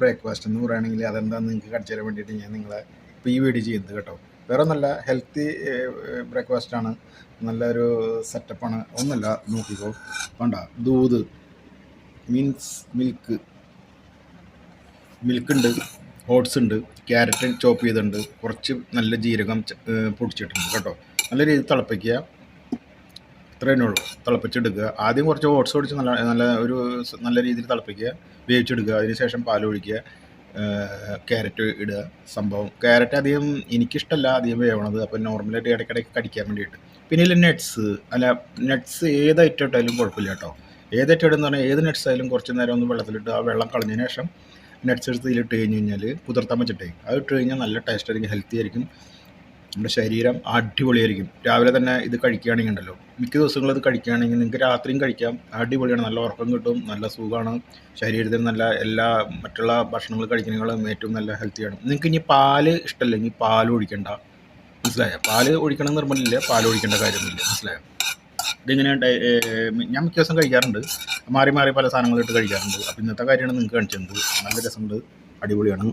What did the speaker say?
Breakfast എന്ന് പറയുകയാണെങ്കിൽ അതെന്താണെന്ന് നിങ്ങൾക്ക് കാണിച്ചു തരാൻ വേണ്ടിയിട്ട് ഞാൻ നിങ്ങളെ ഇപ്പോൾ ഈ വീഡിയോ ചെയ്യുന്നത് കേട്ടോ. വേറെ നല്ല ഹെൽത്തി ബ്രേക്ക്ഫാസ്റ്റാണ്, നല്ലൊരു സെറ്റപ്പാണ്. ഒന്നല്ല നോക്കിക്കോ, വേണ്ട ദൂത് മീൻസ് മിൽക്കുണ്ട്, ഓട്സ് ഉണ്ട്, ക്യാരറ്റ് ചോപ്പ് ചെയ്തിട്ടുണ്ട്, കുറച്ച് നല്ല ജീരകം പൊടിച്ചിട്ടുണ്ട് കേട്ടോ. നല്ല രീതിയിൽ തിളപ്പിക്കുക, ഇത്ര തന്നെ ഉള്ളൂ. തിളപ്പിച്ചെടുക്കുക. ആദ്യം കുറച്ച് ഓട്സ് പൊടിച്ച് നല്ല രീതിയിൽ തിളപ്പിക്കുക, വേവിച്ചെടുക്കുക. അതിനുശേഷം പാലൊഴിക്കുക, ക്യാരറ്റ് ഇടുക. സംഭവം ക്യാരറ്റ് അധികം എനിക്കിഷ്ടമല്ല അധികം വേവണത്, അപ്പോൾ നോർമലായിട്ട് ഇടയ്ക്കിടയ്ക്ക് കടിക്കാൻ വേണ്ടിയിട്ട്. പിന്നെ ഇതിൽ നട്ട്സ് ഏത് ഐറ്റം ഇട്ടാലും കുഴപ്പമില്ല കേട്ടോ. ഏത് ഐറ്റം ഇടുന്ന പറഞ്ഞാൽ ഏത് നട്ട്സ് ആയാലും കുറച്ച് നേരം ഒന്ന് വെള്ളത്തിലിട്ട് ആ വെള്ളം കളഞ്ഞതിന് ശേഷം നട്ട്സ് എടുത്ത് ഇതിലിട്ട് കഴിഞ്ഞ് കഴിഞ്ഞാൽ കുതിർത്താൻ വെച്ചിട്ടേ അത് ഇട്ട് കഴിഞ്ഞാൽ നല്ല ടേസ്റ്റ് ആയിരിക്കും, ഹെൽത്തി ആയിരിക്കും, നമ്മുടെ ശരീരം അടിപൊളിയായിരിക്കും. രാവിലെ തന്നെ ഇത് കഴിക്കുകയാണെങ്കിൽ ഉണ്ടല്ലോ, മിക്ക ദിവസങ്ങളും ഇത് കഴിക്കുകയാണെങ്കിൽ നിങ്ങൾക്ക് രാത്രിയും കഴിക്കാം. അടിപൊളിയാണ്, നല്ല ഉറക്കം കിട്ടും, നല്ല സുഖമാണ്, ശരീരത്തിന് നല്ല എല്ലാ മറ്റുള്ള ഭക്ഷണങ്ങൾ കഴിക്കുന്നതിനേക്കാളും ഏറ്റവും നല്ല ഹെൽത്തിയാണ്. നിങ്ങൾക്ക് ഇനി പാല് ഇഷ്ടമല്ലെങ്കിൽ പാൽ ഒഴിക്കണ്ട, മനസ്സിലായോ? പാല് ഒഴിക്കണം നിർബന്ധമില്ല, പാൽ ഒഴിക്കേണ്ട കാര്യമൊന്നുമില്ല, മനസ്സിലായോ? ഇതിങ്ങനെ ഞാൻ മിക്ക ദിവസം കഴിക്കാറുണ്ട്, മാറി മാറി പല സാധനങ്ങളിട്ട് കഴിക്കാറുണ്ട്. അപ്പോൾ ഇന്നത്തെ കാര്യമാണ് നിങ്ങൾക്ക് കാണിച്ചത്. നല്ല രസമുണ്ട്, അടിപൊളിയാണ്.